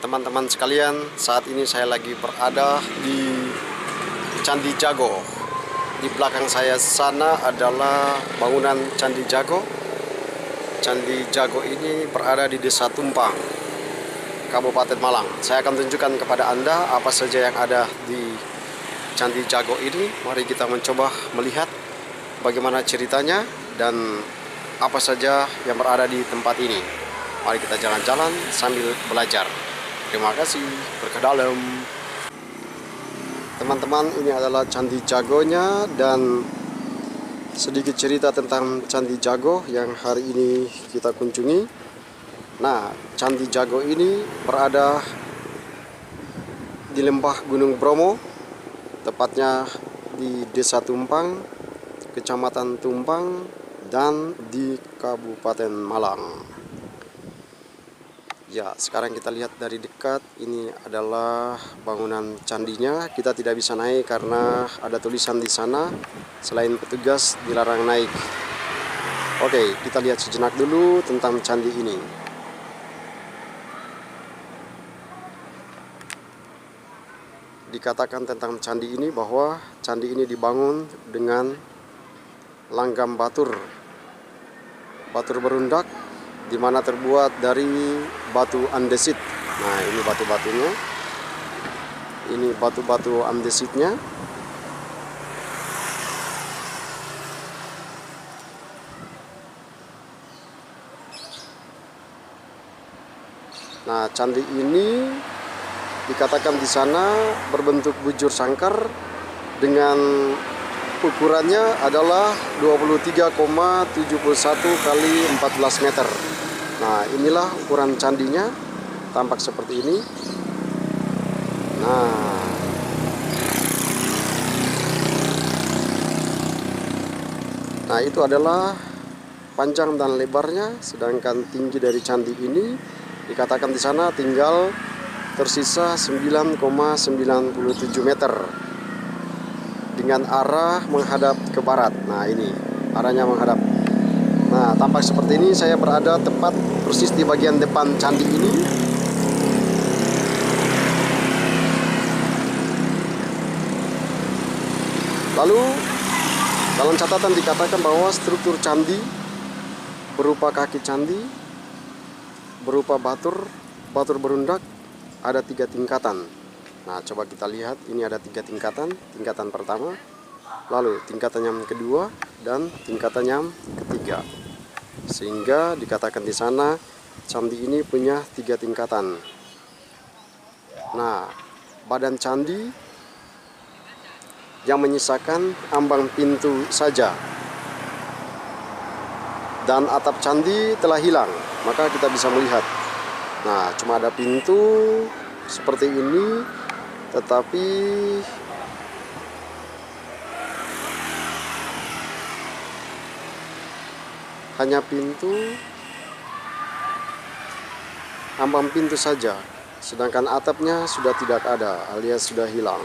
Teman-teman sekalian, saat ini saya lagi berada di Candi Jago. Di belakang saya sana adalah bangunan Candi Jago. Candi Jago ini berada di Desa Tumpang, Kabupaten Malang. Saya akan tunjukkan kepada Anda apa saja yang ada di Candi Jago ini. Mari kita mencoba melihat bagaimana ceritanya dan apa saja yang berada di tempat ini. Mari kita jalan-jalan sambil belajar. Terima kasih, berkedalam. Teman-teman, ini adalah Candi Jagonya dan sedikit cerita tentang Candi Jago yang hari ini kita kunjungi. Nah, Candi Jago ini berada di lembah Gunung Bromo, tepatnya di Desa Tumpang, Kecamatan Tumpang, dan di Kabupaten Malang. Ya, sekarang kita lihat dari dekat. Ini adalah bangunan candinya. Kita tidak bisa naik karena ada tulisan di sana, selain petugas dilarang naik. Oke, kita lihat sejenak dulu tentang candi ini. Dikatakan tentang candi ini bahwa candi ini dibangun dengan langgam batur berundak, di mana terbuat dari batu andesit. Nah, ini batu-batunya. Ini batu-batu andesitnya. Nah, candi ini dikatakan di sana berbentuk bujur sangkar dengan ukurannya adalah 23,71 kali 14 meter. Nah, inilah ukuran candinya, tampak seperti ini. Nah, itu adalah panjang dan lebarnya, sedangkan tinggi dari candi ini dikatakan di sana tinggal tersisa 9,97 meter dengan arah menghadap ke barat. Nah, ini arahnya menghadap. Nah, tampak seperti ini. Saya berada tepat persis di bagian depan candi ini. Lalu dalam catatan dikatakan bahwa struktur candi berupa kaki candi, berupa batur berundak, ada 3 tingkatan. Nah, coba kita lihat, ini ada 3 tingkatan. Tingkatan pertama, lalu tingkatan yang kedua, dan tingkatan yang ketiga. Sehingga dikatakan di sana candi ini punya 3 tingkatan. Nah, badan candi yang menyisakan ambang pintu saja, dan atap candi telah hilang, maka kita bisa melihat. Nah, cuma ada pintu seperti ini, tetapi hanya ambang pintu saja, sedangkan atapnya sudah tidak ada alias sudah hilang.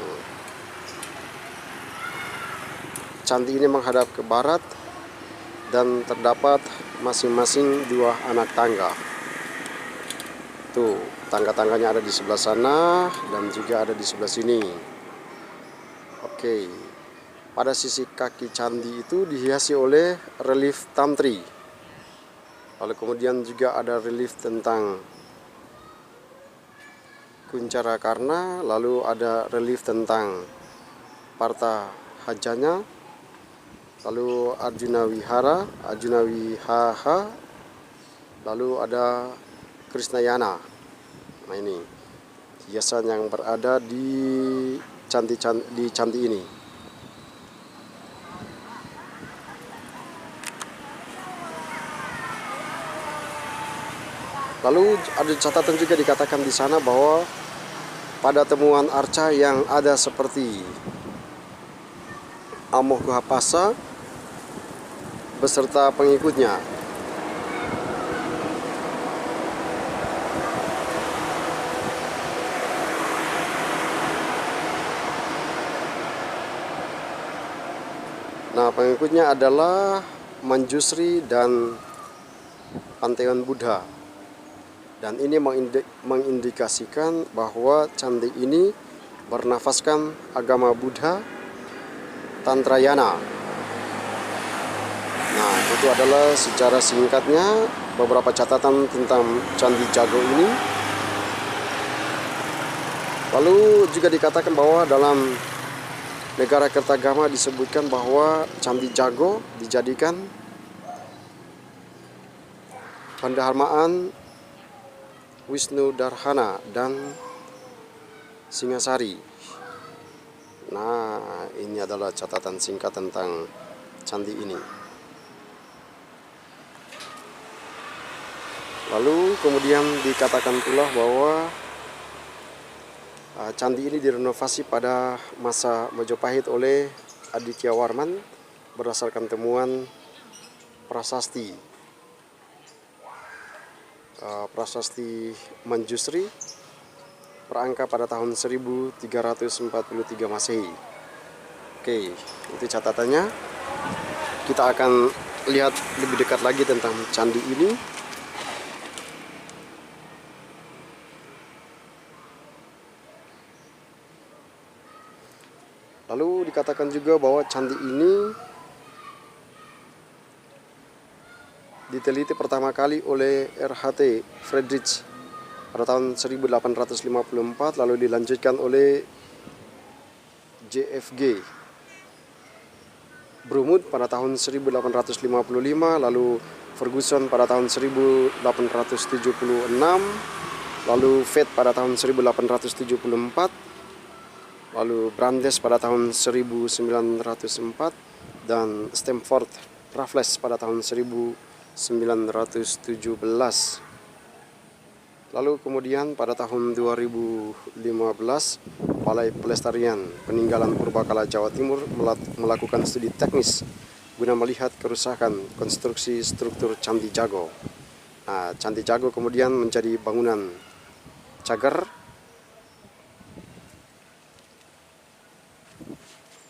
Candi ini menghadap ke barat dan terdapat masing-masing 2 anak tangga. Tuh, tangga-tangganya ada di sebelah sana dan juga ada di sebelah sini. Oke. Pada sisi kaki candi itu dihiasi oleh relief tantri. Lalu kemudian juga ada relief tentang Kuncara Karna, lalu ada relief tentang Parta Hajanya, lalu Arjuna Wihara, Arjuna Wihaha, lalu ada Krishnayana. Nah, ini hiasan yang berada di candi ini. Lalu ada catatan juga dikatakan di sana bahwa pada temuan arca yang ada seperti Amoghapasa beserta pengikutnya. Nah, pengikutnya adalah Manjusri dan Pantheon Buddha. Dan ini mengindikasikan bahwa candi ini bernafaskan agama Buddha Tantrayana. Nah, itu adalah secara singkatnya beberapa catatan tentang Candi Jago ini. Lalu juga dikatakan bahwa dalam negara Kertagama disebutkan bahwa Candi Jago dijadikan pendaharmaan Wisnu Darhana dan Singasari. Nah, ini adalah catatan singkat tentang candi ini. Lalu kemudian dikatakan pula bahwa candi ini direnovasi pada masa Majapahit oleh Aditya Warman berdasarkan temuan prasasti Manjusri berangka pada tahun 1343 Masehi. Oke, itu catatannya. Kita akan lihat lebih dekat lagi tentang candi ini. Lalu dikatakan juga bahwa candi ini diteliti pertama kali oleh R.H.T. Friedrich pada tahun 1854, lalu dilanjutkan oleh J.F.G. Brumud pada tahun 1855, lalu Ferguson pada tahun 1876, lalu Fett pada tahun 1874, lalu Brandes pada tahun 1904, dan Stamford Raffles pada tahun 1917. Lalu kemudian pada tahun 2015 Balai Pelestarian Peninggalan Purbakala Jawa Timur melakukan studi teknis guna melihat kerusakan konstruksi struktur Candi Jago. Nah, Candi Jago kemudian menjadi bangunan cagar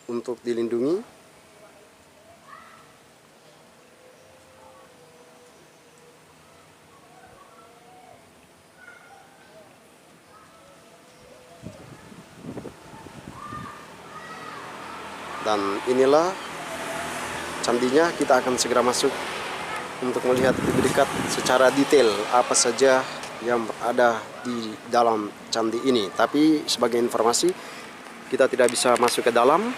untuk dilindungi. Dan inilah candinya. Kita akan segera masuk untuk melihat lebih dekat secara detail apa saja yang ada di dalam candi ini. Tapi sebagai informasi, kita tidak bisa masuk ke dalam.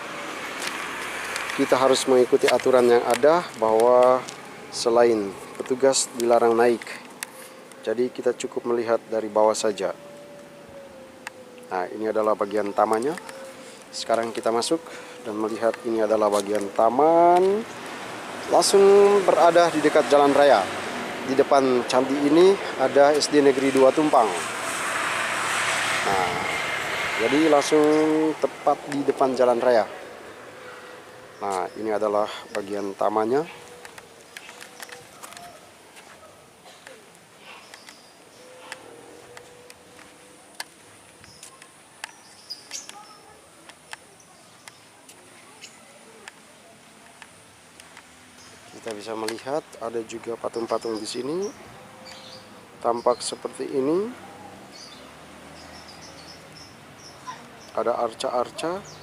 Kita harus mengikuti aturan yang ada bahwa selain petugas dilarang naik. Jadi kita cukup melihat dari bawah saja. Nah, ini adalah bagian tamannya. Sekarang kita masuk dan melihat ini adalah bagian taman. Langsung berada di dekat jalan raya. Di depan candi ini ada SD Negeri 2 Tumpang. Nah, jadi langsung tepat di depan jalan raya. Nah, ini adalah bagian tamannya. Kita bisa melihat ada juga patung-patung di sini. Tampak seperti ini. Ada arca-arca.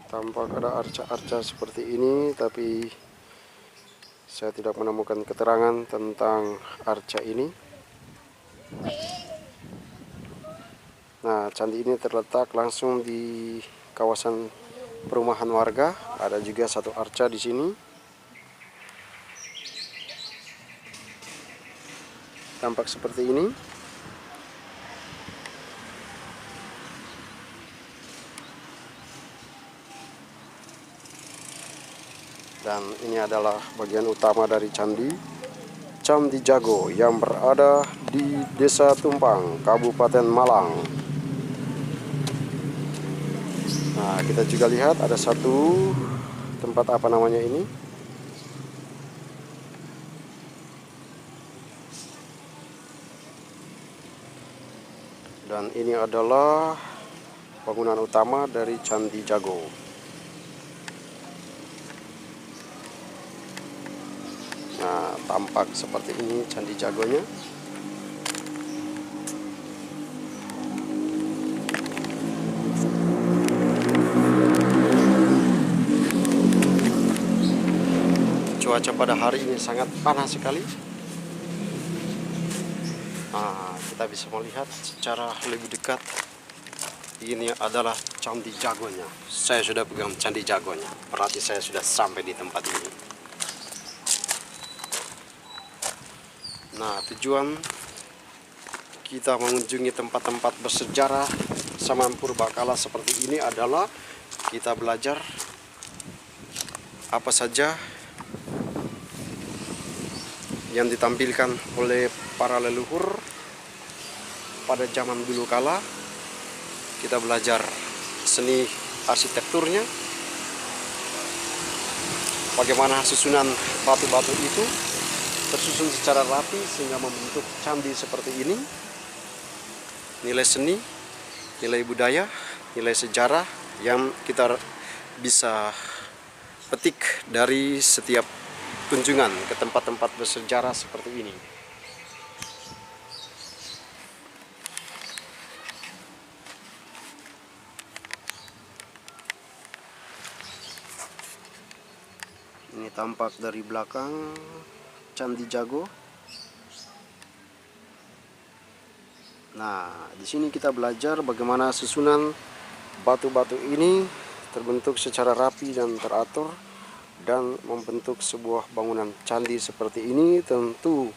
Tampak ada arca-arca seperti ini, tapi saya tidak menemukan keterangan tentang arca ini. Nah, candi ini terletak langsung di kawasan perumahan warga. Ada juga satu arca di sini. Tampak seperti ini. Dan ini adalah bagian utama dari Candi Jago yang berada di Desa Tumpang, Kabupaten Malang. Nah, kita juga lihat ada satu tempat apa namanya ini. Dan ini adalah bangunan utama dari Candi Jago. Nah, tampak seperti ini Candi Jagonya. Cuaca pada hari ini sangat panas sekali. Nah, kita bisa melihat secara lebih dekat. Ini adalah Candi Jagonya. Saya sudah pegang Candi Jagonya, berarti saya sudah sampai di tempat ini. Nah, tujuan kita mengunjungi tempat-tempat bersejarah zaman purbakala seperti ini adalah kita belajar apa saja yang ditampilkan oleh para leluhur pada zaman dulu kala. Kita belajar seni arsitekturnya, bagaimana susunan batu-batu itu tersusun secara rapi sehingga membentuk candi seperti ini. Nilai seni, nilai budaya, nilai sejarah yang kita bisa petik dari setiap kunjungan ke tempat-tempat bersejarah seperti ini. Ini tampak dari belakang Candi Jago. Nah, di sini kita belajar bagaimana susunan batu-batu ini terbentuk secara rapi dan teratur dan membentuk sebuah bangunan candi seperti ini. Tentu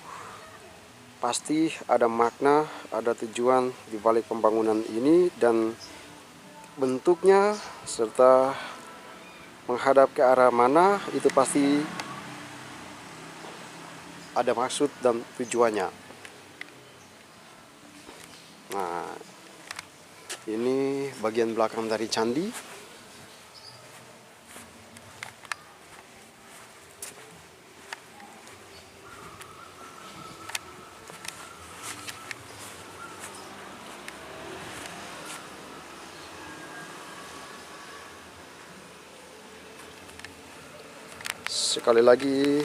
pasti ada makna, ada tujuan di balik pembangunan ini, dan bentuknya serta menghadap ke arah mana itu pasti ada maksud dan tujuannya. Nah, ini bagian belakang dari candi. Sekali lagi,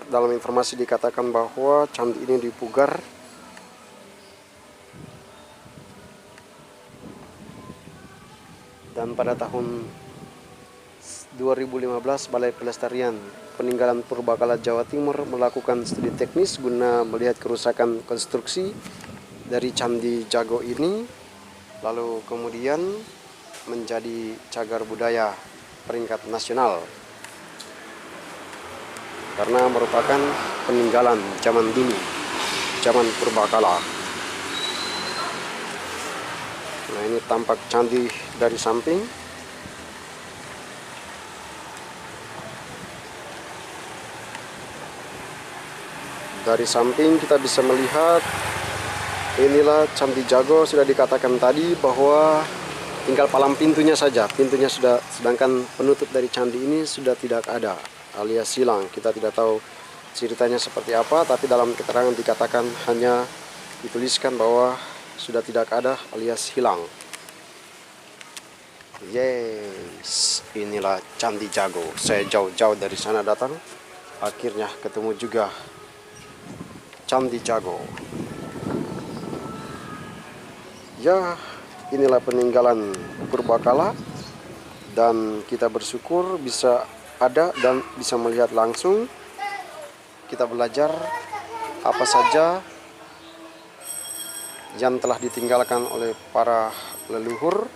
dalam informasi dikatakan bahwa candi ini dipugar dan pada tahun 2015 Balai Pelestarian Peninggalan Purbakala Jawa Timur melakukan studi teknis guna melihat kerusakan konstruksi dari Candi Jago ini, lalu kemudian menjadi cagar budaya peringkat nasional karena merupakan peninggalan zaman dulu, zaman purbakala. Nah, ini tampak candi dari samping. Dari samping kita bisa melihat inilah Candi Jago. Sudah dikatakan tadi bahwa tinggal palang pintunya saja, pintunya sudah, sedangkan penutup dari candi ini sudah tidak ada, alias hilang. Kita tidak tahu ceritanya seperti apa, tapi dalam keterangan dikatakan hanya dituliskan bahwa sudah tidak ada alias hilang. Yes, inilah Candi Jago. Saya jauh-jauh dari sana datang, akhirnya ketemu juga Candi Jago. Ya, inilah peninggalan purbakala, dan kita bersyukur bisa ada dan bisa melihat langsung. Kita belajar apa saja yang telah ditinggalkan oleh para leluhur.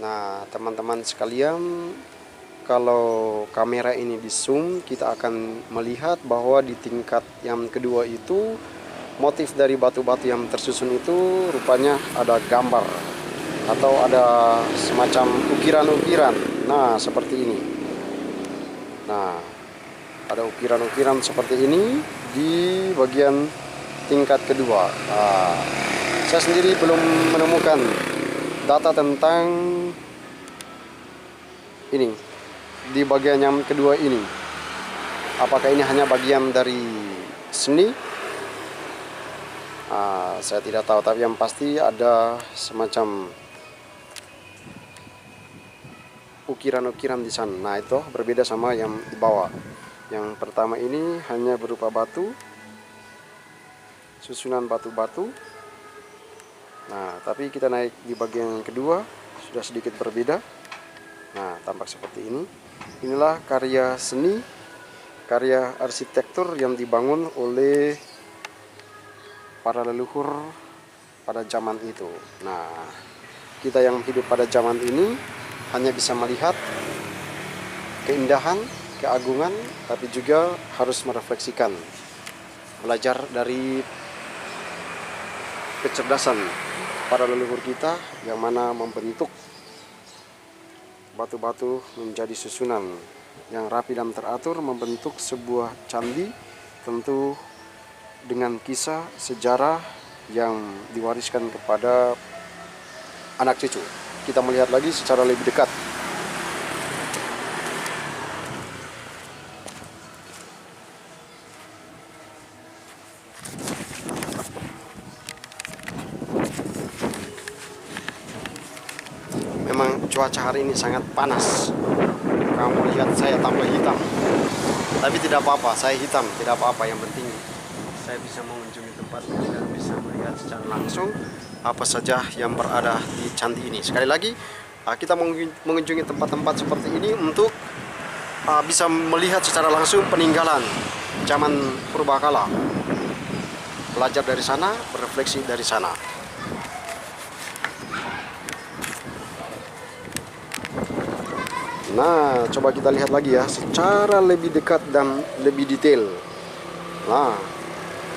Nah, teman-teman sekalian, kalau kamera ini di zoom, kita akan melihat bahwa di tingkat yang kedua itu, motif dari batu-batu yang tersusun itu rupanya ada gambar atau ada semacam ukiran-ukiran. Nah, seperti ini. Nah, ada ukiran-ukiran seperti ini di bagian tingkat kedua. Nah, saya sendiri belum menemukan data tentang ini di bagian yang kedua ini. Apakah ini hanya bagian dari seni Saya tidak tahu, tapi yang pasti ada semacam ukiran-ukiran di sana. Nah, itu berbeda sama yang di bawah. Yang pertama ini hanya berupa batu, susunan batu-batu. Nah, tapi kita naik di bagian kedua sudah sedikit berbeda. Nah, tampak seperti ini. Inilah karya seni, karya arsitektur yang dibangun oleh para leluhur pada zaman itu. Nah, kita yang hidup pada zaman ini hanya bisa melihat keindahan, keagungan, tapi juga harus merefleksikan, belajar dari kecerdasan para leluhur kita yang mana membentuk batu-batu menjadi susunan yang rapi dan teratur, membentuk sebuah candi, tentu dengan kisah sejarah yang diwariskan kepada anak cucu. Kita melihat lagi secara lebih dekat. Memang cuaca hari ini sangat panas. Kamu lihat saya tambah hitam. Tapi tidak apa-apa, saya hitam, tidak apa-apa. Yang penting saya bisa mengunjungi tempat dan bisa melihat secara langsung apa saja yang berada di candi ini. Sekali lagi, kita mengunjungi tempat-tempat seperti ini untuk bisa melihat secara langsung peninggalan zaman purbakala. Belajar dari sana, berefleksi dari sana. Nah, coba kita lihat lagi ya, secara lebih dekat dan lebih detail. Nah,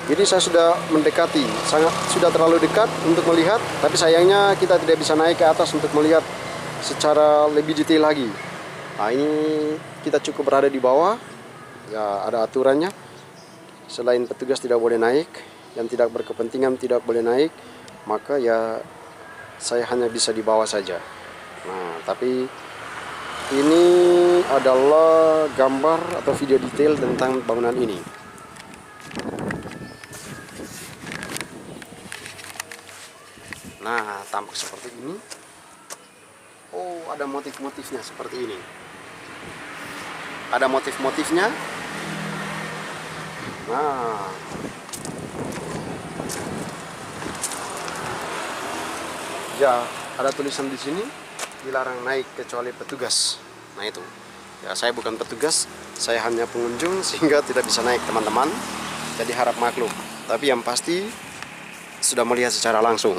jadi saya sudah mendekati, sudah terlalu dekat untuk melihat, tapi sayangnya kita tidak bisa naik ke atas untuk melihat secara lebih detail lagi. Nah, ini kita cukup berada di bawah, ya ada aturannya. Selain petugas tidak boleh naik, yang tidak berkepentingan tidak boleh naik, maka ya saya hanya bisa di bawah saja. Nah, tapi ini adalah gambar atau video detail tentang bangunan ini. Nah, tampak seperti ini. Oh, ada motif-motifnya seperti ini. Ada motif-motifnya. Nah, ya, ada tulisan di sini, dilarang naik kecuali petugas. Nah itu, ya saya bukan petugas, saya hanya pengunjung sehingga tidak bisa naik teman-teman. Jadi harap maklum. Tapi yang pasti sudah melihat secara langsung.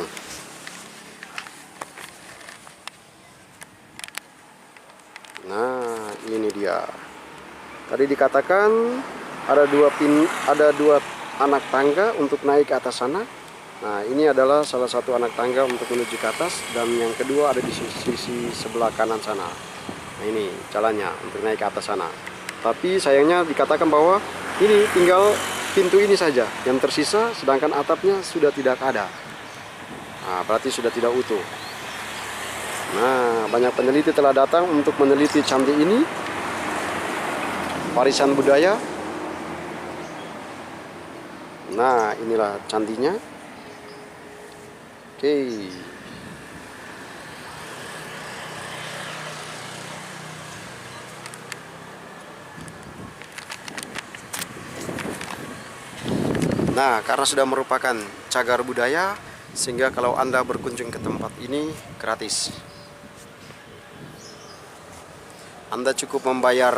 Nah, ini dia. Tadi dikatakan ada dua anak tangga untuk naik ke atas sana. Nah, ini adalah salah satu anak tangga untuk menuju ke atas, dan yang kedua ada di sisi sebelah kanan sana. Nah, ini jalannya untuk naik ke atas sana. Tapi sayangnya dikatakan bahwa ini tinggal pintu ini saja yang tersisa, sedangkan atapnya sudah tidak ada. Nah, berarti sudah tidak utuh. Nah, banyak peneliti telah datang untuk meneliti candi ini, warisan budaya. Nah, inilah candinya. Oke. Nah, karena sudah merupakan cagar budaya, sehingga kalau Anda berkunjung ke tempat ini gratis. Anda cukup membayar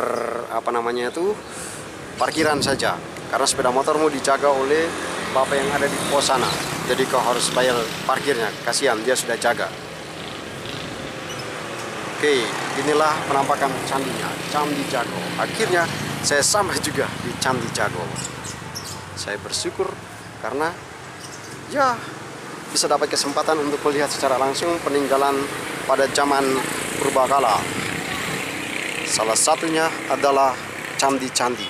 parkiran saja, karena sepeda motormu dijaga oleh bapak yang ada di pos sana. Jadi kau harus bayar parkirnya, kasihan dia sudah jaga. Oke, inilah penampakan candinya, Candi Jago. Akhirnya saya sampai juga di Candi Jago. Saya bersyukur karena ya bisa dapat kesempatan untuk melihat secara langsung peninggalan pada zaman purbakala. Salah satunya adalah candi-candi.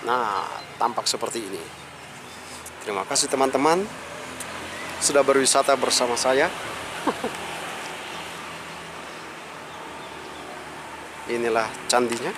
Nah, tampak seperti ini. Terima kasih teman-teman sudah berwisata bersama saya. Inilah candinya.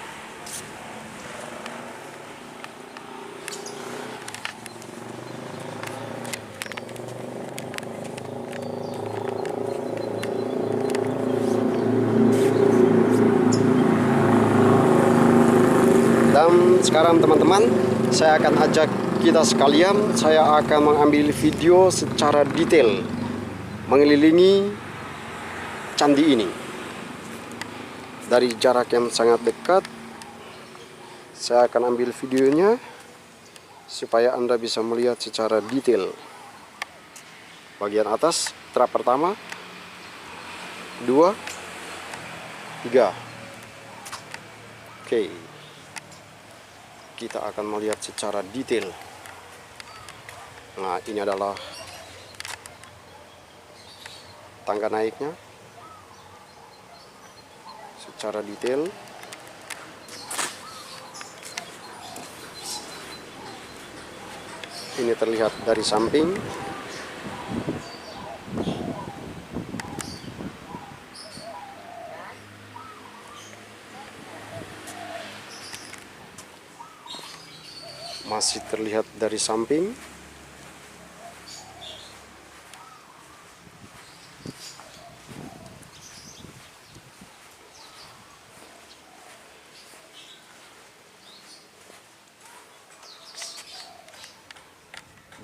Sekarang teman-teman, saya akan ajak kita sekalian, saya akan mengambil video secara detail mengelilingi candi ini. Dari jarak yang sangat dekat, saya akan ambil videonya supaya Anda bisa melihat secara detail. Bagian atas, trap pertama, 2, 3. Oke. Kita akan melihat secara detail. Nah, ini adalah tangga naiknya secara detail. Ini terlihat dari samping. Masih terlihat dari samping.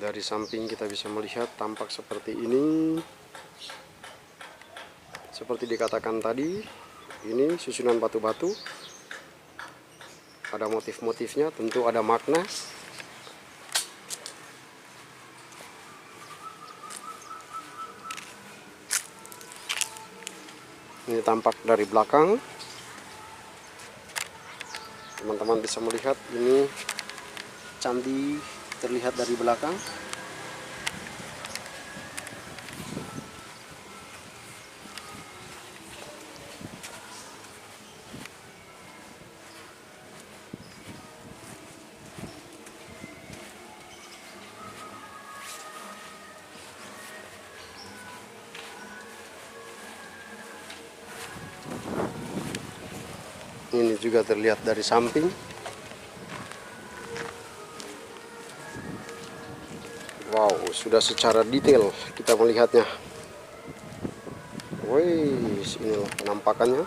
Dari samping kita bisa melihat tampak seperti ini. Seperti dikatakan tadi, ini susunan batu-batu. Ada motif-motifnya, tentu ada makna. Ini tampak dari belakang. Teman-teman bisa melihat ini candi terlihat dari belakang. Ini juga terlihat dari samping. Wow, sudah secara detail kita melihatnya. Wih, inilah penampakannya.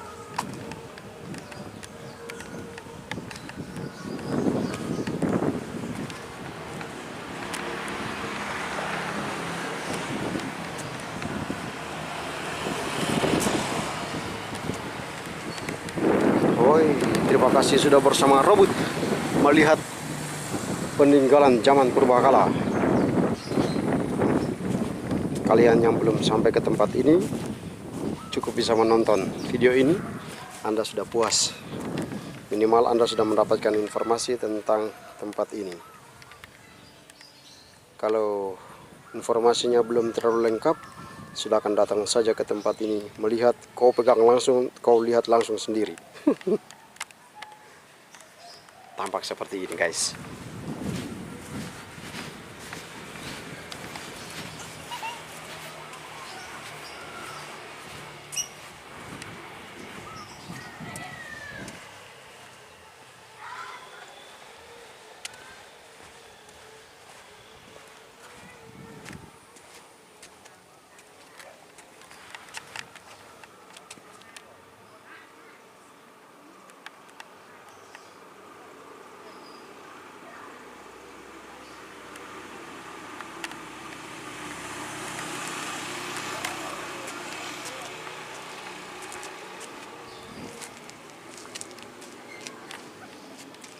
Terima kasih sudah bersama Robot melihat peninggalan zaman purbakala. Kalian yang belum sampai ke tempat ini cukup bisa menonton video ini, Anda sudah puas. Minimal Anda sudah mendapatkan informasi tentang tempat ini. Kalau informasinya belum terlalu lengkap, silakan datang saja ke tempat ini, melihat, kau pegang langsung, kau lihat langsung sendiri. Tampak seperti ini, guys.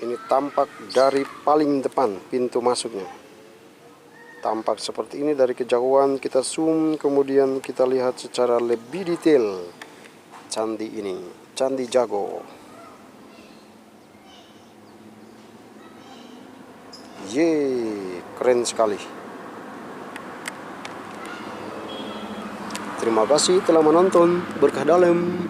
Ini tampak dari paling depan pintu masuknya. Tampak seperti ini dari kejauhan, kita zoom, kemudian kita lihat secara lebih detail candi ini, Candi Jago. Yeay, keren sekali. Terima kasih telah menonton. Berkah dalam.